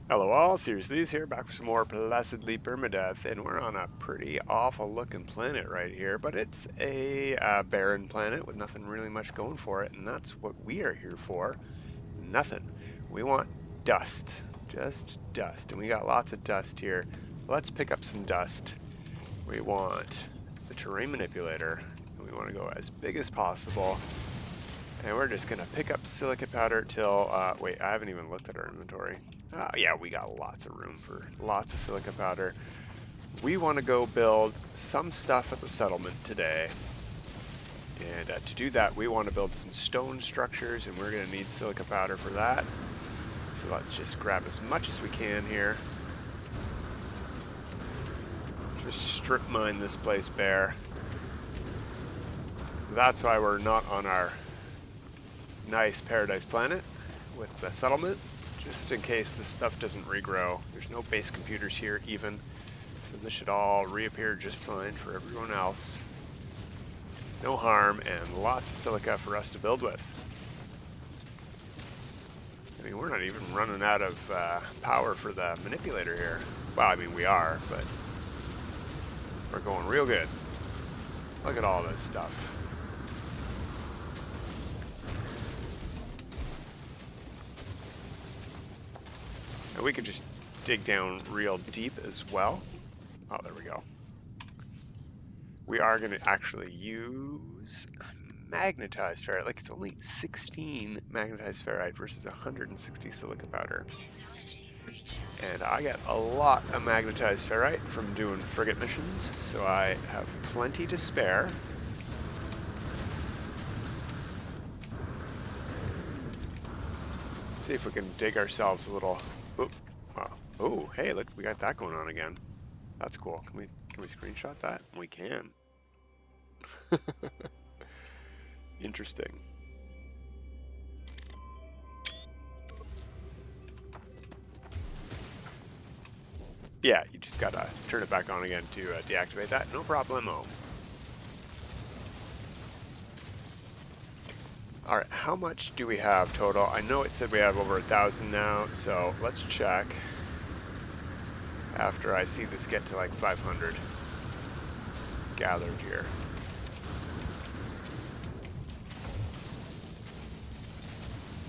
Hello all, Seriously's here, back with some more Placidlee Permadeath, and we're on a pretty awful looking planet right here, but it's a barren planet with nothing really much going for it, and that's what we are here for. Nothing. We want dust. Just dust, and we got lots of dust here. Let's pick up some dust. We want the terrain manipulator, and we want to go as big as possible, and we're just going to pick up silicate powder till, wait, I haven't even looked at our inventory. Yeah, we got lots of room for lots of silica powder. We want to go build some stuff at the settlement today. And to do that, we want to build some stone structures, and we're going to need silica powder for that. So let's just grab as much as we can here. Just strip mine this place bare. That's why we're not on our nice paradise planet with the settlement. Just in case this stuff doesn't regrow. There's no base computers here even, so this should all reappear just fine for everyone else. No harm, and lots of silica for us to build with. I mean, we're not even running out of power for the manipulator here. Well, I mean, we are, but we're going real good. Look at all this stuff. And we could just dig down real deep as well. Oh, there we go. We are going to actually use magnetized ferrite. Like, it's only 16 magnetized ferrite versus 160 silica powder. And I get a lot of magnetized ferrite from doing frigate missions, so I have plenty to spare. Let's see if we can dig ourselves a little. Oop. Wow. Oh, hey, look, we got that going on again. That's cool. Can we screenshot that? We can. Interesting. Yeah, you just gotta turn it back on again to deactivate that. No problemo. Alright, how much do we have total? I know it said we have over 1,000 now, so let's check after I see this get to like 500 gathered here.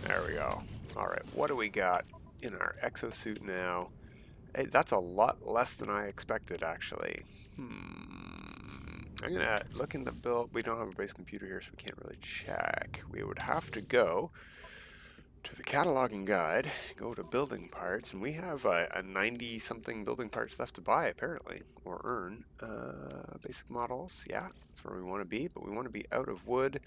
There we go. Alright, what do we got in our exosuit now? Hey, that's a lot less than I expected, actually. I'm gonna look in the build. We don't have a base computer here, so we can't really check. We would have to go to the cataloging guide, go to building parts, and we have a 90-something building parts left to buy, apparently, or earn. Basic models, yeah, that's where we want to be, but we want to be out of wood.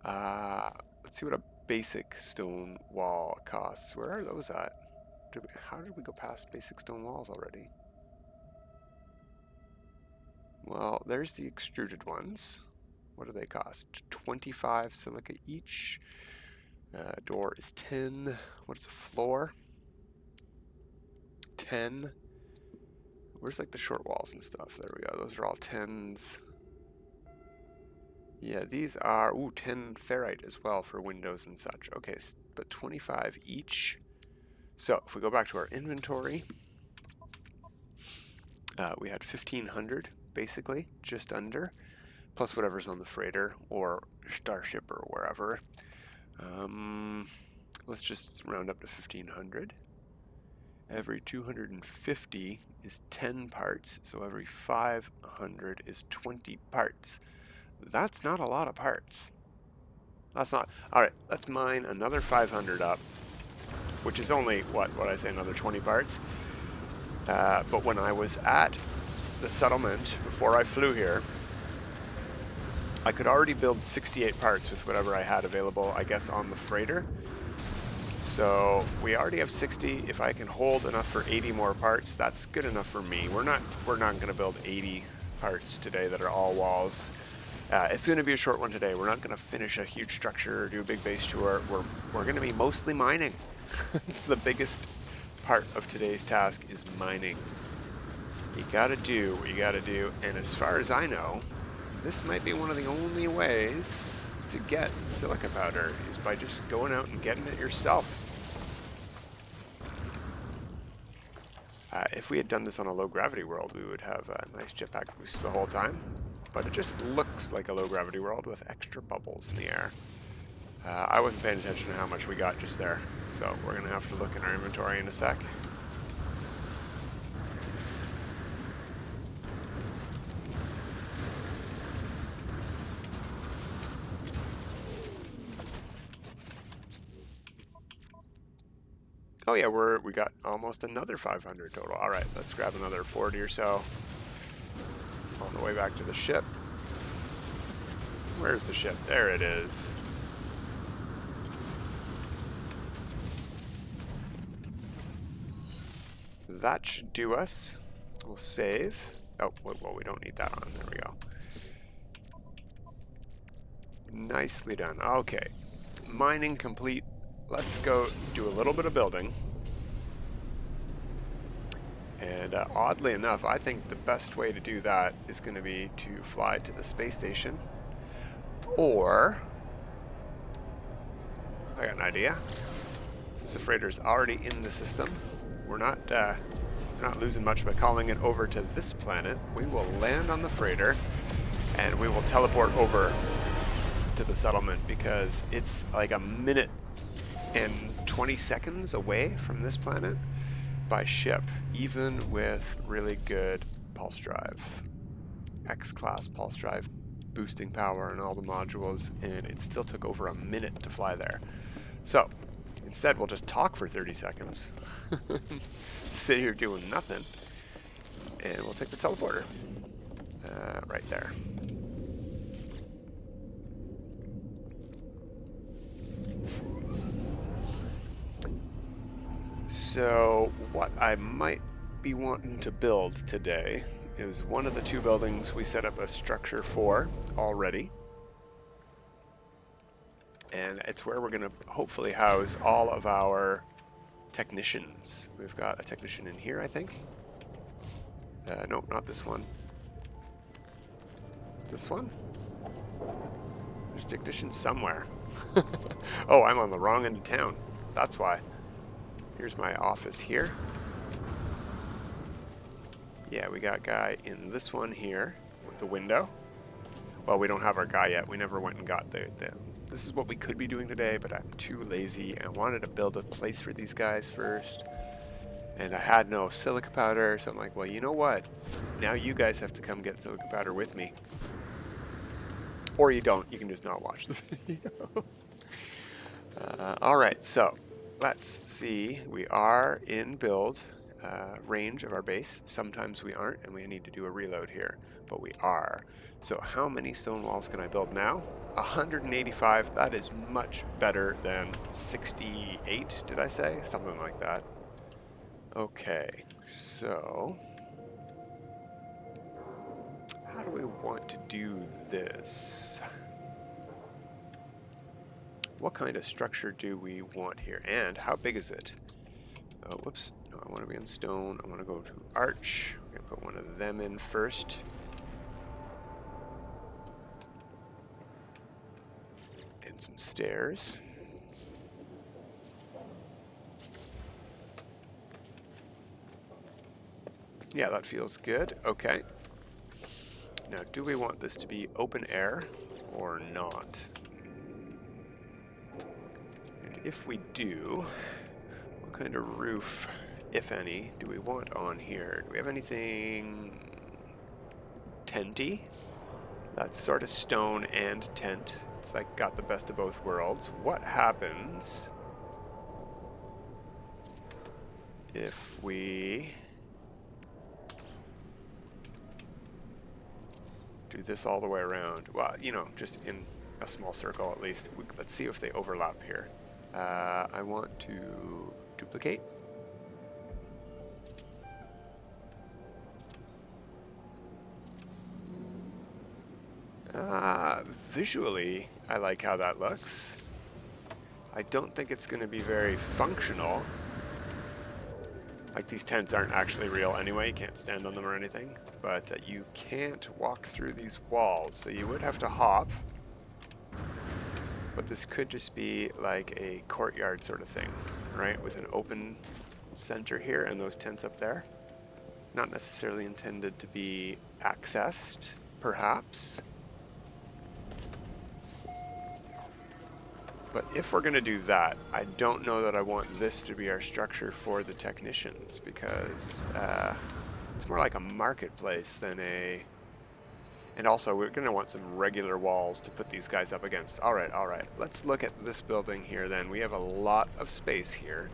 Let's see what a basic stone wall costs. Where are those at? How did we go past basic stone walls already? Well, there's the extruded ones. What do they cost? 25 silica each. Door is 10. What is the floor? 10. Where's like the short walls and stuff? There we go. Those are all 10s. Yeah, these are 10 ferrite as well for windows and such. Okay, but 25 each. So if we go back to our inventory, we had 1,500 basically, just under, plus whatever's on the freighter or starship or wherever. Let's just round up to 1,500. Every 250 is 10 parts, so every 500 is 20 parts. That's not a lot of parts. That's not. Alright, let's mine another 500 up, which is only, what I say, another 20 parts. But when I was at the settlement, before I flew here, I could already build 68 parts with whatever I had available, I guess, on the freighter. So we already have 60. If I can hold enough for 80 more parts, that's good enough for me. We're not going to build 80 parts today that are all walls. It's going to be a short one today. We're not going to finish a huge structure or do a big base tour. We're going to be mostly mining. It's the biggest part of today's task, is mining. You gotta do what you gotta do, and as far as I know, this might be one of the only ways to get silica powder, is by just going out and getting it yourself. If we had done this on a low gravity world, we would have a nice jetpack boost the whole time. But it just looks like a low gravity world with extra bubbles in the air. I wasn't paying attention to how much we got just there, so we're going to have to look in our inventory in a sec. Oh yeah, we got almost another 500 total. All right, let's grab another 40 or so on the way back to the ship. Where's the ship? There it is. That should do us. We'll save. Oh, well, we don't need that on. There we go. Nicely done. Okay, mining complete. Let's go do a little bit of building. And oddly enough, I think the best way to do that is going to be to fly to the space station. Or, I got an idea. Since the freighter's already in the system, we're not losing much by calling it over to this planet. We will land on the freighter, and we will teleport over to the settlement because it's like a minute and 20 seconds away from this planet by ship, even with really good pulse drive, X-class pulse drive boosting power and all the modules, and it still took over a minute to fly there. So instead we'll just talk for 30 seconds, sit here doing nothing, and we'll take the teleporter right there. So what I might be wanting to build today is one of the two buildings we set up a structure for already. And it's where we're going to hopefully house all of our technicians. We've got a technician in here, I think. Nope, not this one. This one? There's technicians somewhere. Oh, I'm on the wrong end of town. That's why. Here's my office here. Yeah, we got a guy in this one here with the window. Well, we don't have our guy yet. We never went and got the this is what we could be doing today, but I'm too lazy. I wanted to build a place for these guys first. And I had no silica powder, so I'm like, well, you know what? Now you guys have to come get silica powder with me. Or you don't. You can just not watch the video. Alright, so let's see. We are in build range of our base. Sometimes we aren't, and we need to do a reload here, but we are. So how many stone walls can I build now? 185. That is much better than 68, did I say? Something like that. Okay, so how do we want to do this? What kind of structure do we want here? And how big is it? Oh, whoops. No, I want to be in stone. I want to go to arch. I'm going to put one of them in first. And some stairs. Yeah, that feels good. Okay. Now, do we want this to be open air or not? And if we do, what kind of roof, if any, do we want on here? Do we have anything tenty? That's sort of stone and tent. It's like got the best of both worlds. What happens if we do this all the way around? Well, you know, just in a small circle at least. Let's see if they overlap here. I want to duplicate. Visually, I like how that looks. I don't think it's going to be very functional. Like, these tents aren't actually real anyway, you can't stand on them or anything, but you can't walk through these walls, so you would have to hop. But this could just be like a courtyard sort of thing, right? With an open center here and those tents up there. Not necessarily intended to be accessed, perhaps. But if we're going to do that, I don't know that I want this to be our structure for the technicians, because it's more like a marketplace than a... And also, we're going to want some regular walls to put these guys up against. All right. Let's look at this building here then. We have a lot of space here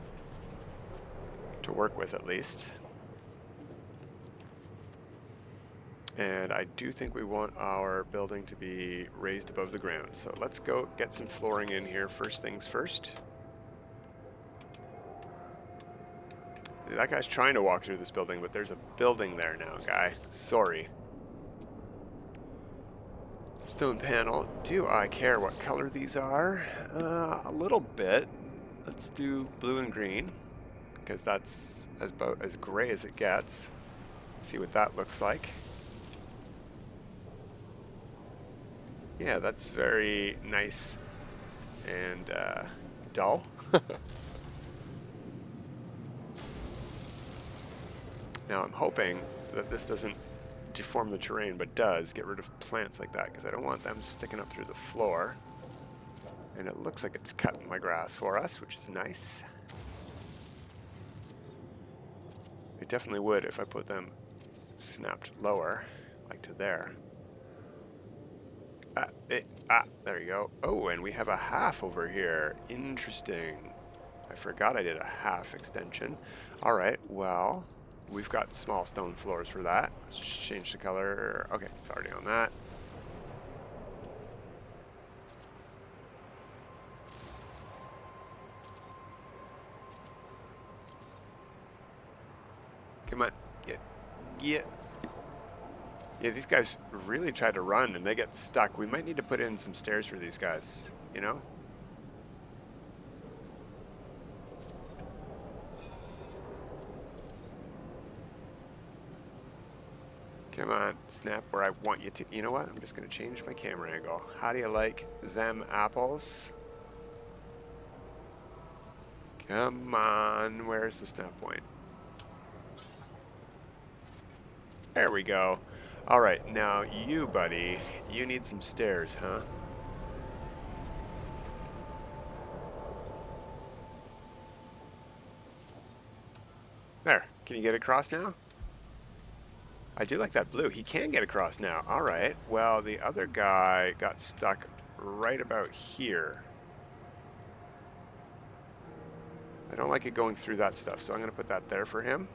to work with, at least. And I do think we want our building to be raised above the ground. So let's go get some flooring in here first things first. That guy's trying to walk through this building, but there's a building there now, guy. Sorry. Stone panel. Do I care what color these are? A little bit. Let's do blue and green, because that's about as gray as it gets. Let's see what that looks like. Yeah, that's very nice and dull. Now I'm hoping that this doesn't deform the terrain, but does get rid of plants like that, because I don't want them sticking up through the floor. And it looks like it's cutting my grass for us, which is nice. It definitely would if I put them snapped lower, like to there. There you go. Oh, and we have a half over here. Interesting. I forgot I did a half extension. All right, well, we've got small stone floors for that. Let's just change the color. Okay, it's already on that. Come on. Yeah. Yeah, these guys really try to run and they get stuck. We might need to put in some stairs for these guys, you know? Come on, snap where I want you to. You know what? I'm just going to change my camera angle. How do you like them apples? Come on, where's the snap point? There we go. All right, now you, buddy, you need some stairs, huh? There, can you get across now? I do like that blue. He can get across now. All right, well, the other guy got stuck right about here. I don't like it going through that stuff, so I'm going to put that there for him.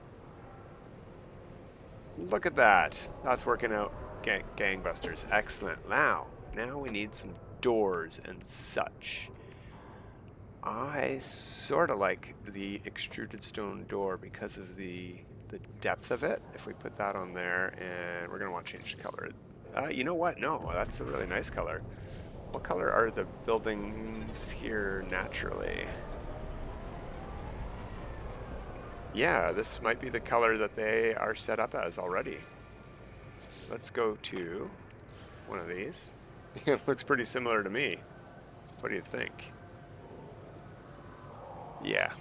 Look at that. That's working out gangbusters. Excellent. Now we need some doors and such. I sort of like the extruded stone door because of the depth of it. If we put that on there, and we're going to want to change the color. You know what? No, that's a really nice color. What color are the buildings here naturally? Yeah, this might be the color that they are set up as already. Let's go to one of these. It looks pretty similar to me. What do you think? Yeah.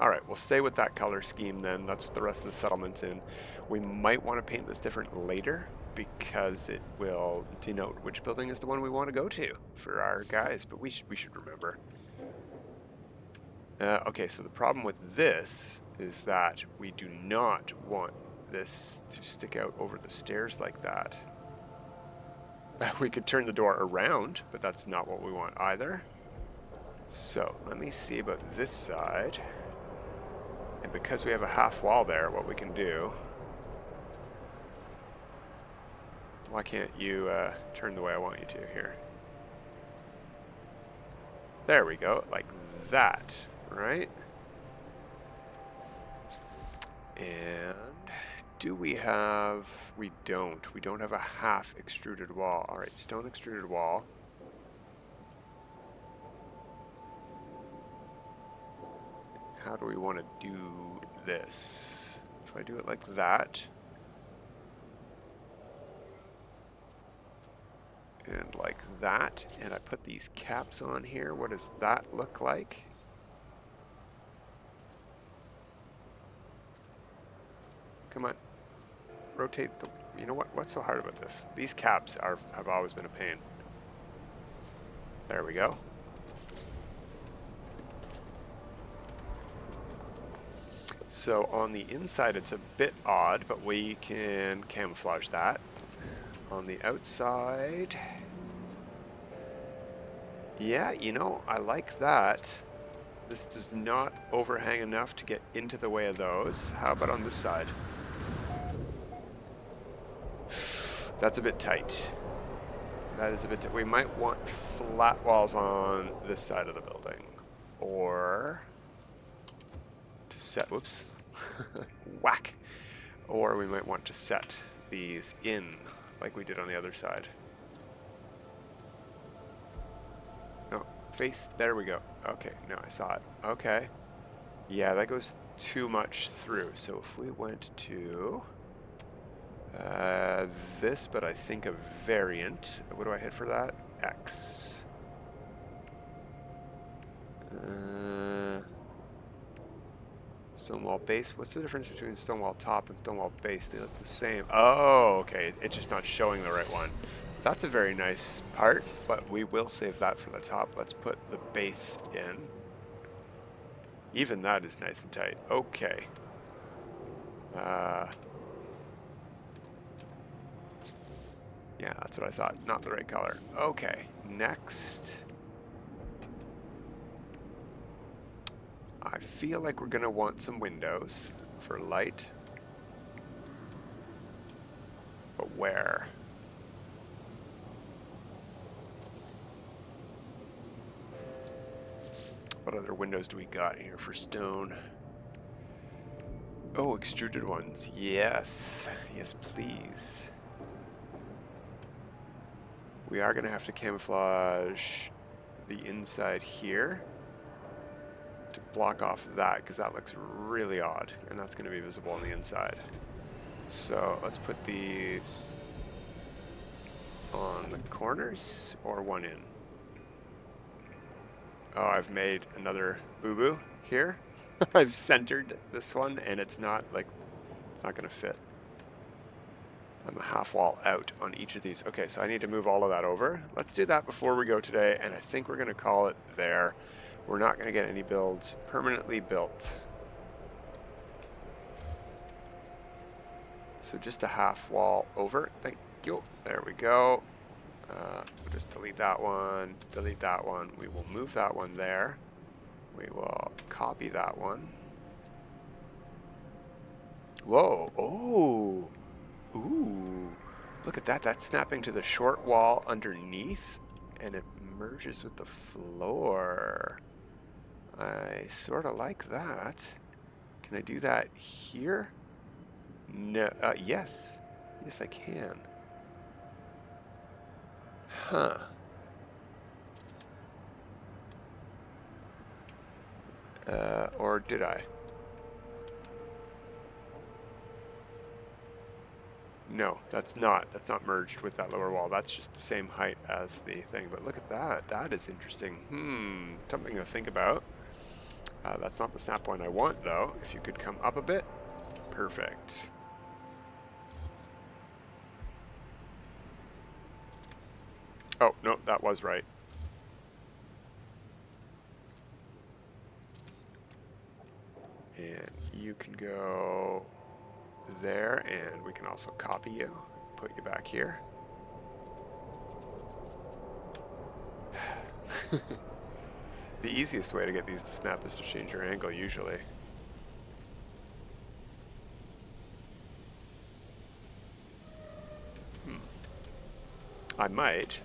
All right, we'll stay with that color scheme then. That's what the rest of the settlement's in. We might want to paint this different later because it will denote which building is the one we want to go to for our guys, but we should remember. Okay, so the problem with this is that we do not want this to stick out over the stairs like that. We could turn the door around, but that's not what we want either. So let me see about this side. And because we have a half wall there, what we can do... Why can't you turn the way I want you to here? There we go, like that. Right? And do we have... We don't. We don't have a half extruded wall. All right, stone extruded wall. How do we want to do this? If I do it like that... and like that, and I put these caps on here, what does that look like? Come on. Rotate the... You know what? What's so hard about this? These caps have always been a pain. There we go. So on the inside it's a bit odd, but we can camouflage that. On the outside... Yeah, you know, I like that. This does not overhang enough to get into the way of those. How about on this side? That's a bit tight. That is a bit tight. We might want flat walls on this side of the building. Or to set, whoops, whack. Or we might want to set these in like we did on the other side. No, face, there we go. Okay, no, I saw it. Okay. Yeah, that goes too much through. So if we went to this, but I think a variant. What do I hit for that? X. Stonewall base. What's the difference between stonewall top and stonewall base? They look the same. Oh, okay. It's just not showing the right one. That's a very nice part, but we will save that for the top. Let's put the base in. Even that is nice and tight. Okay. Yeah, that's what I thought. Not the right color. Okay, next. I feel like we're going to want some windows for light. But where? What other windows do we got here for stone? Oh, extruded ones. Yes. Yes, please. We are going to have to camouflage the inside here to block off that, because that looks really odd, and that's going to be visible on the inside. So let's put these on the corners, or one in. Oh, I've made another boo-boo here. I've centered this one, and it's not going to fit. I'm a half wall out on each of these. Okay, so I need to move all of that over. Let's do that before we go today, and I think we're going to call it there. We're not going to get any builds permanently built. So just a half wall over. Thank you. There we go. We'll just delete that one, delete that one. We will move that one there. We will copy that one. Whoa. Oh. Ooh, look at that. That's snapping to the short wall underneath, and it merges with the floor. I sort of like that. Can I do that here? No. Yes. Yes, I can. Huh. Or did I? No, that's not merged with that lower wall. That's just the same height as the thing. But look at that. That is interesting. Something to think about. That's not the snap point I want, though. If you could come up a bit. Perfect. Oh, no, that was right. And you can go there, and we can also copy you, put you back here. The easiest way to get these to snap is to change your angle, usually. I might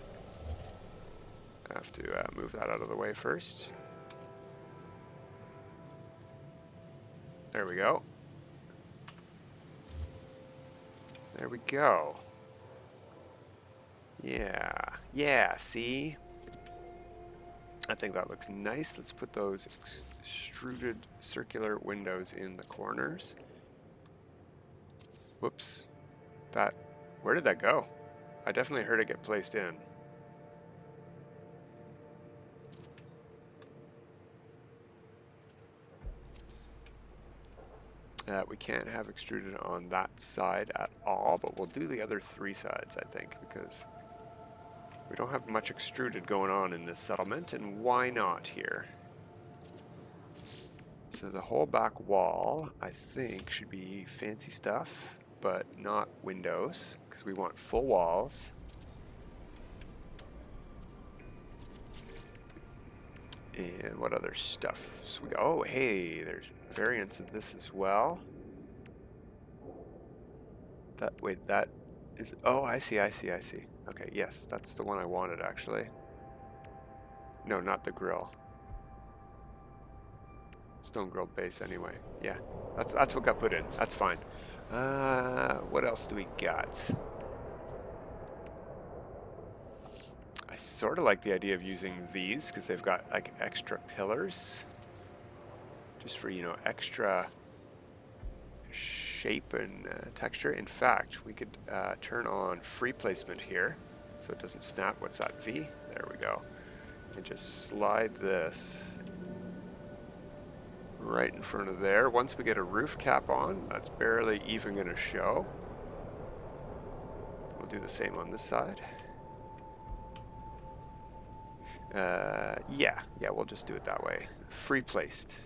have to move that out of the way first. There we go. There we go. Yeah, see? I think that looks nice. Let's put those extruded circular windows in the corners. Whoops. Where did that go? I definitely heard it get placed in. We can't have extruded on that side at all, but we'll do the other 3 sides, I think, because we don't have much extruded going on in this settlement, and why not here? So the whole back wall, I think, should be fancy stuff, but not windows, because we want full walls. And what other stuff? So oh, hey, there's variants of this as well. Wait, that is, oh, I see. Okay, yes, that's the one I wanted, actually. No, not the grill. Stone grill base, anyway. Yeah, that's what got put in. That's fine. What else do we got? I sort of like the idea of using these because they've got like extra pillars, just for, you know, extra shape and texture. In fact, we could turn on free placement here so it doesn't snap. What's that, V? There we go. And just slide this right in front of there. Once we get a roof cap on, that's barely even going to show. We'll do the same on this side. Yeah, we'll just do it that way. Free placed.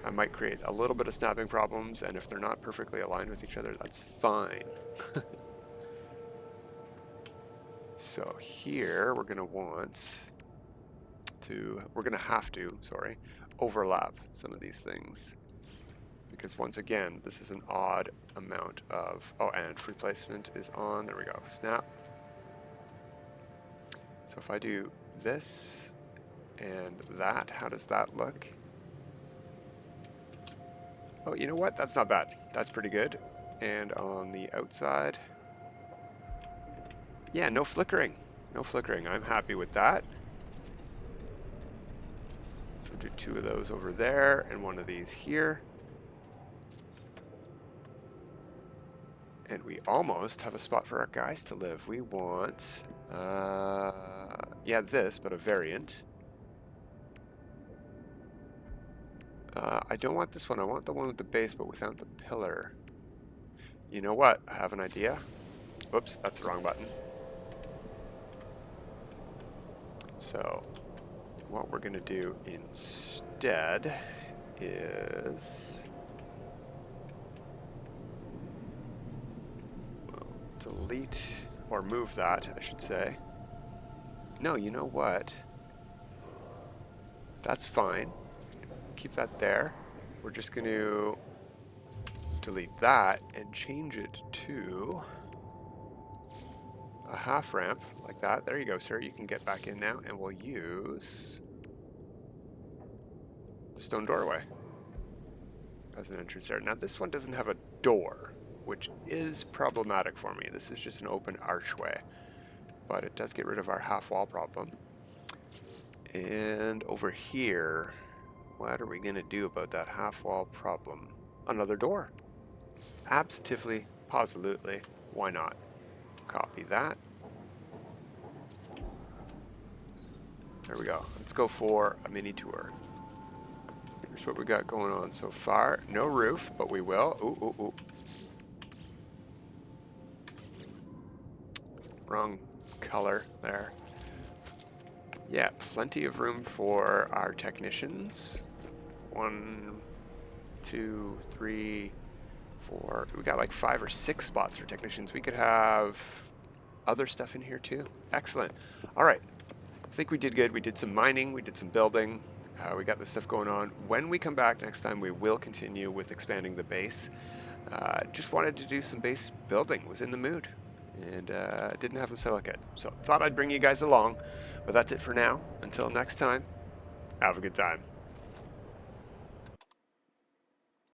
I might create a little bit of snapping problems, and if they're not perfectly aligned with each other, that's fine. So here we're going to want to, sorry, overlap some of these things. Because once again, this is an odd amount of, oh, and free placement is on, there we go, snap. So if I do this and that, how does that look? Oh, you know what? That's not bad. That's pretty good. And on the outside, yeah, no flickering. No flickering. I'm happy with that. So do 2 of those over there and 1 of these here. And we almost have a spot for our guys to live. We want, yeah, this, but a variant. I don't want this one. I want the one with the base, but without the pillar. You know what? I have an idea. Oops, that's the wrong button. So, what we're going to do instead is we'll delete, or move that, I should say. No, you know what? That's fine. Keep that there. We're just going to delete that and change it to a half ramp like that. There you go, sir. You can get back in now, and we'll use the stone doorway as an entrance there. Now this one doesn't have a door, which is problematic for me. This is just an open archway, but it does get rid of our half wall problem. And over here, what are we going to do about that half wall problem? Another door. Absolutely, positively, why not? Copy that. There we go. Let's go for a mini tour. Here's what we got going on so far. No roof, but we will. Ooh. Wrong color there. Yeah, plenty of room for our technicians. 1, 2, 3, 4. We got like 5 or 6 spots for technicians. We could have other stuff in here too. Excellent. All right. I think we did good. We did some mining. We did some building. We got this stuff going on. When we come back next time, we will continue with expanding the base. Just wanted to do some base building. Was in the mood. And didn't have the silicate. So thought I'd bring you guys along. But that's it for now. Until next time, have a good time.